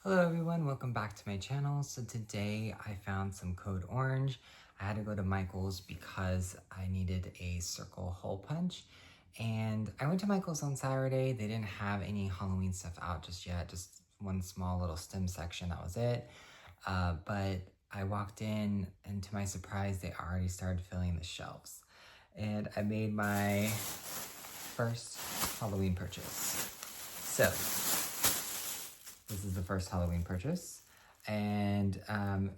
Hello everyone, welcome back to my channel. So today I found some Code Orange. I had to go to Michael's because I needed a circle hole punch. And I went to Michael's on Saturday. They didn't have any Halloween stuff out just yet, just one small little stem section, that was it. But I walked in and to my surprise, they already started filling the shelves. And I made my first Halloween purchase. So this is the first Halloween purchase, and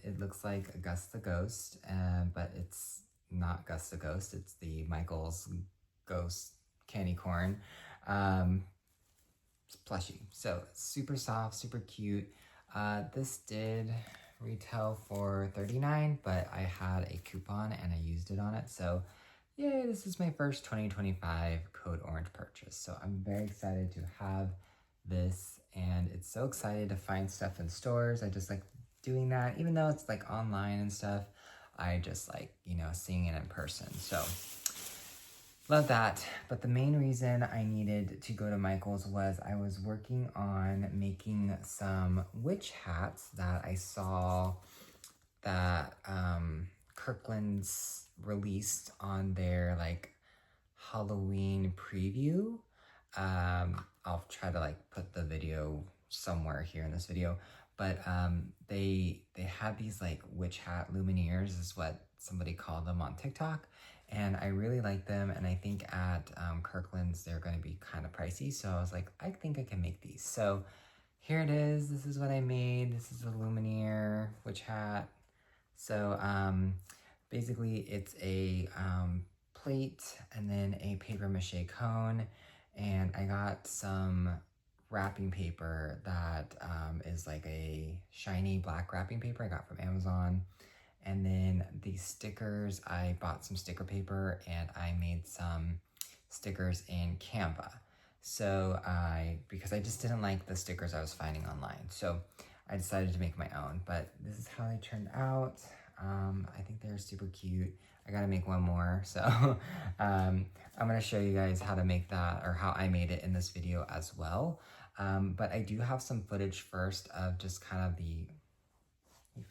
it looks like Gus the Ghost, but it's not Gus the Ghost, it's the Michael's Ghost candy corn plushie. So super soft, super cute. This did retail for $39, but I had a coupon and I used it on it. So yay, this is my first 2025 Code Orange purchase. So I'm very excited to have this, and it's so excited to find stuff in stores. I just like doing that, even though it's like online and stuff. I just like, seeing it in person. So love that. But the main reason I needed to go to Michael's was I was working on making some witch hats that I saw that Kirkland's released on their like Halloween preview. I'll try to like put the video somewhere here in this video, but they had these like witch hat lumineers is what somebody called them on TikTok, and I really like them, and I think at Kirkland's they're going to be kind of pricey, so I was like, I think I can make these. So here it is. This is what I made. This is a lumineer witch hat. So basically it's a plate and then a paper mache cone, and I got some wrapping paper that is like a shiny black wrapping paper I got from Amazon. And then these stickers, I bought some sticker paper and I made some stickers in Canva. So because I just didn't like the stickers I was finding online, so I decided to make my own. But this is how they turned out. I think they're super cute. I gotta make one more, so I'm gonna show you guys how to make that, or how I made it in this video as well. But I do have some footage first of just kind of he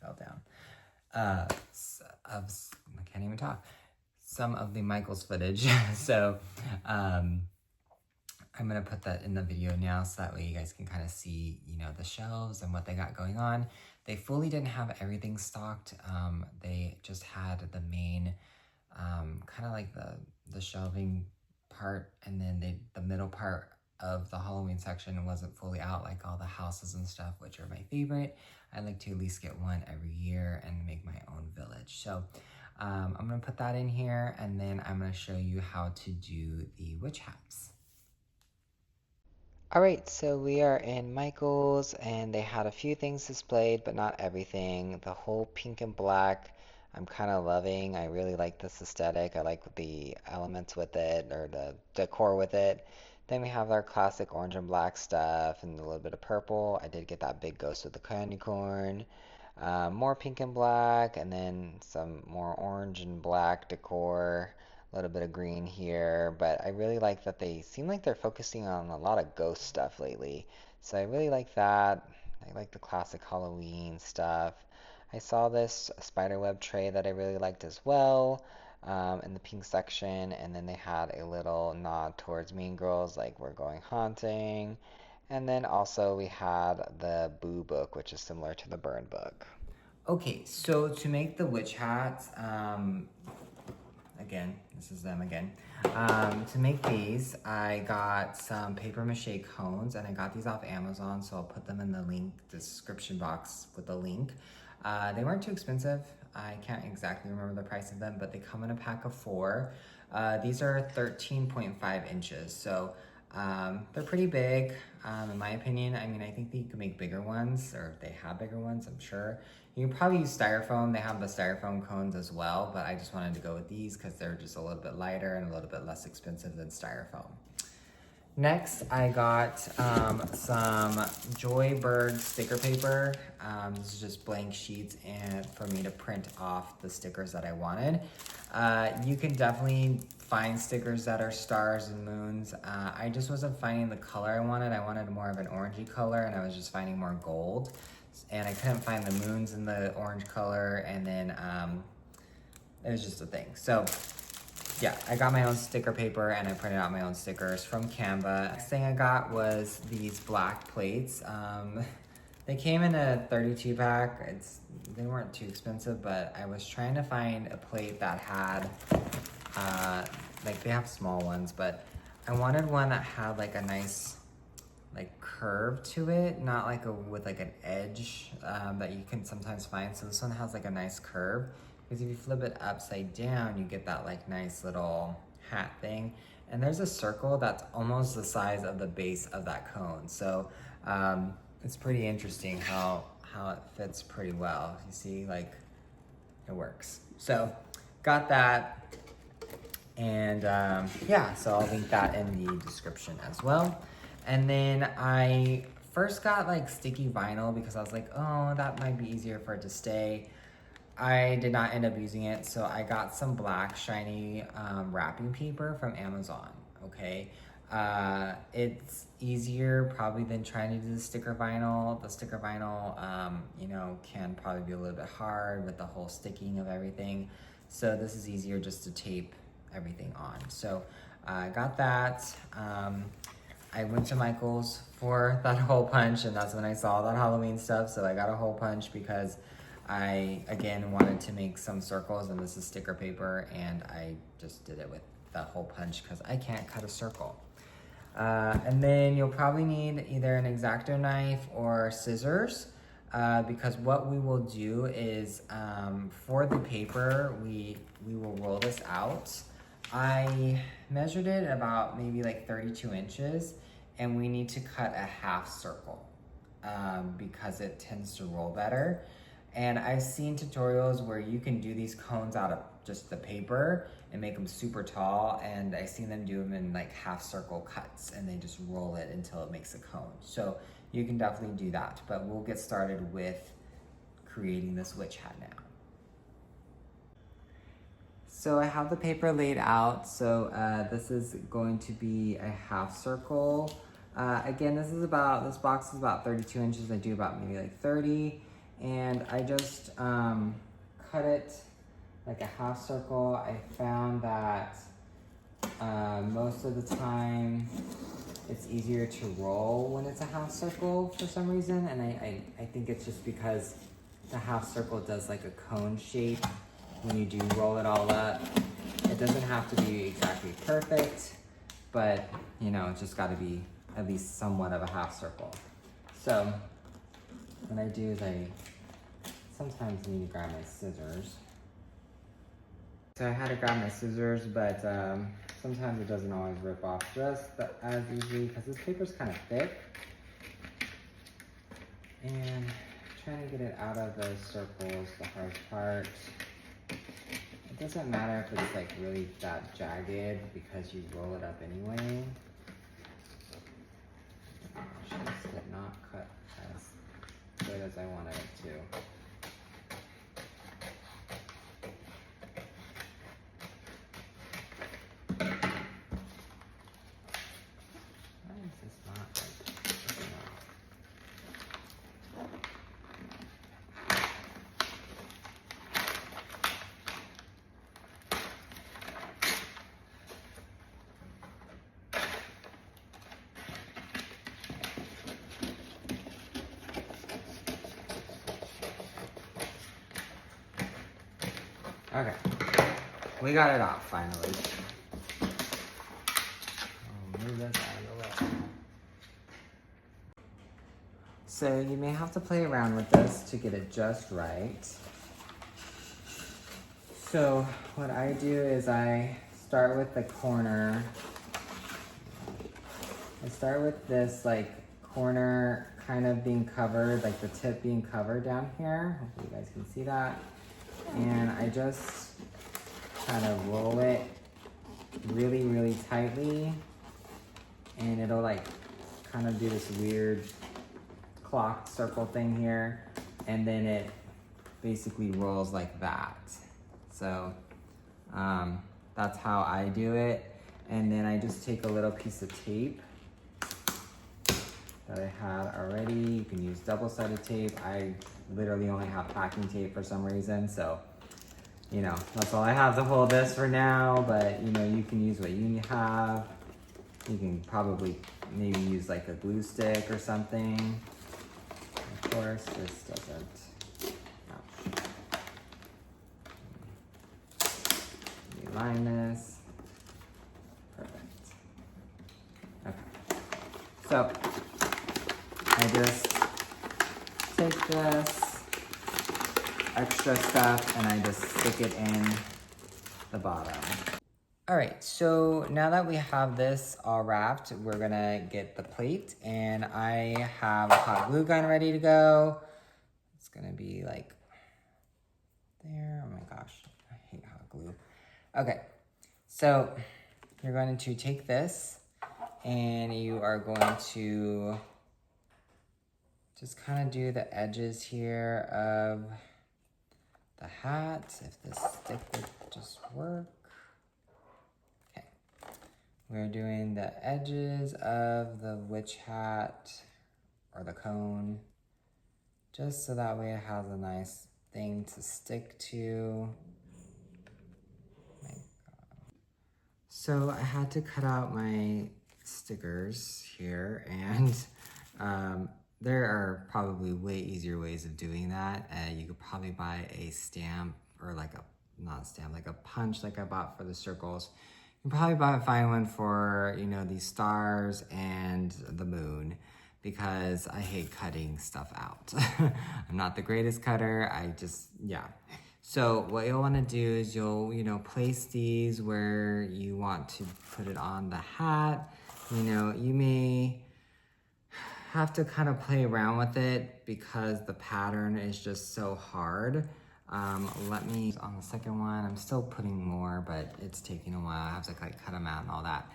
fell down, I can't even talk, some of the Michael's footage. So I'm gonna put that in the video now so that way you guys can kind of see, the shelves and what they got going on. They fully didn't have everything stocked. They just had the main, kind of like the shelving part, and then the middle part of the Halloween section wasn't fully out, like all the houses and stuff, which are my favorite. I like to at least get one every year and make my own village. So I'm gonna put that in here, and then I'm gonna show you how to do the witch hats. Alright, so we are in Michael's, and they had a few things displayed, but not everything. The whole pink and black, I'm kind of loving. I really like this aesthetic. I like the elements with it, or the decor with it. Then we have our classic orange and black stuff, and a little bit of purple. I did get that big ghost with the candy corn. More pink and black, and then some more orange and black decor. A little bit of green here, but I really like that they seem like they're focusing on a lot of ghost stuff lately. So I really like that. I like the classic Halloween stuff. I saw this spiderweb tray that I really liked as well, in the pink section, and then they had a little nod towards Mean Girls, like we're going haunting. And then also we had the Boo book, which is similar to the Burn book. Okay, so to make the witch hats, again, this is them again. To make these, I got some paper mache cones, and I got these off Amazon, so I'll put them in the link description box with the link. They weren't too expensive. I can't exactly remember the price of them, but they come in a pack of 4. These are 13.5 inches, so they're pretty big, in my opinion. I mean, I think that you could make bigger ones, or if they have bigger ones, I'm sure. You can probably use styrofoam. They have the styrofoam cones as well, but I just wanted to go with these because they're just a little bit lighter and a little bit less expensive than styrofoam. Next, I got some Joyberg sticker paper. This is just blank sheets and for me to print off the stickers that I wanted. You can definitely find stickers that are stars and moons. I just wasn't finding the color I wanted. I wanted more of an orangey color and I was just finding more gold. And I couldn't find the moons in the orange color, and then it was just a thing. So yeah, I got my own sticker paper and I printed out my own stickers from Canva. Next thing I got was these black plates. They came in a 32 pack. They weren't too expensive, but I was trying to find a plate that had, like they have small ones, but I wanted one that had like a nice like curve to it, not like with like an edge that you can sometimes find. So this one has like a nice curve. Because if you flip it upside down, you get that like nice little hat thing. And there's a circle that's almost the size of the base of that cone. So it's pretty interesting how it fits pretty well. You see, like it works. So got that. And yeah, so I'll link that in the description as well. And then I first got like sticky vinyl because I was like, oh, that might be easier for it to stay. I did not end up using it, so I got some black shiny wrapping paper from Amazon, okay? It's easier probably than trying to do the sticker vinyl. The sticker vinyl, you know, can probably be a little bit hard with the whole sticking of everything. So this is easier just to tape everything on. So I got that. I went to Michael's for that hole punch, and that's when I saw that Halloween stuff. So I got a hole punch because I, again, wanted to make some circles, and this is sticker paper, and I just did it with the hole punch because I can't cut a circle. And then you'll probably need either an X-Acto knife or scissors because what we will do is for the paper, we will roll this out. I measured it about maybe like 32 inches, and we need to cut a half circle because it tends to roll better. And I've seen tutorials where you can do these cones out of just the paper and make them super tall. And I've seen them do them in like half circle cuts and they just roll it until it makes a cone. So you can definitely do that, but we'll get started with creating this witch hat now. So I have the paper laid out. So this is going to be a half circle. Again, this box is about 32 inches. I do about maybe like 30. And I just cut it like a half circle. I found that most of the time it's easier to roll when it's a half circle for some reason. And I think it's just because the half circle does like a cone shape when you do roll it all up. It doesn't have to be exactly perfect, but you know, it's just gotta be at least somewhat of a half circle. So what I do is I sometimes need to grab my scissors. So I had to grab my scissors, but sometimes it doesn't always rip off just as easily because this paper's kind of thick. And trying to get it out of those circles, the hard part. It doesn't matter if it's like really that jagged because you roll it up anyway. This did not cut as good as I wanted it to. Okay, we got it off finally. I'll move this out of the way. So you may have to play around with this to get it just right. So what I do is I start with the corner. I start with this like corner kind of being covered, like the tip being covered down here. Hopefully you guys can see that. And I just kind of roll it really, really tightly and it'll like kind of do this weird clock circle thing here, and then it basically rolls like that. So that's how I do it. And then I just take a little piece of tape that I had already. You can use double-sided tape. I literally only have packing tape for some reason, so you know, that's all I have to hold this for now, but you know, you can use what you have. You can probably maybe use like a glue stick or something. Of course, this doesn't. Line this. Perfect. Okay. So I just take this extra stuff and I just stick it in the bottom. All right, so now that we have this all wrapped, we're gonna get the plate, and I have a hot glue gun ready to go. It's gonna be like there. Oh my gosh, I hate hot glue. Okay, so you're going to take this and you are going to just kind of do the edges here of the hat, if this stick would just work. Okay, we're doing the edges of the witch hat or the cone, just so that way it has a nice thing to stick to. So I had to cut out my stickers here, and there are probably way easier ways of doing that. You could probably buy a stamp, or like not a stamp, like a punch like I bought for the circles. You can probably find one for, you know, these stars and the moon, because I hate cutting stuff out. I'm not the greatest cutter, yeah. So what you'll want to do is you'll, you know, place these where you want to put it on the hat. You know, you may have to kind of play around with it because the pattern is just so hard. Let me, on the second one, I'm still putting more, but it's taking a while. I have to like cut them out and all that.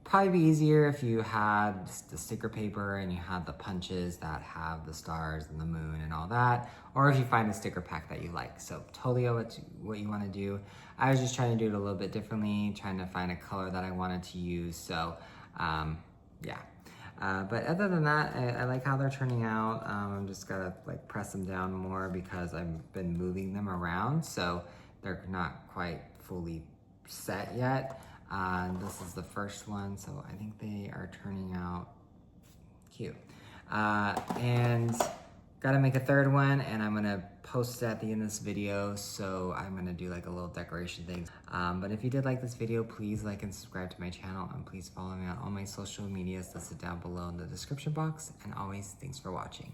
Probably be easier if you had the sticker paper and you had the punches that have the stars and the moon and all that, or if you find a sticker pack that you like. So totally what you want to do. I was just trying to do it a little bit differently, trying to find a color that I wanted to use. So yeah. But other than that, I like how they're turning out. I'm just gotta like press them down more because I've been moving them around, so they're not quite fully set yet. This is the first one, so I think they are turning out cute. And gotta make a third one, and I'm gonna post it at the end of this video, so I'm gonna do like a little decoration thing. But if you did like this video, please like and subscribe to my channel, and please follow me on all my social medias listed down below in the description box. And always, thanks for watching.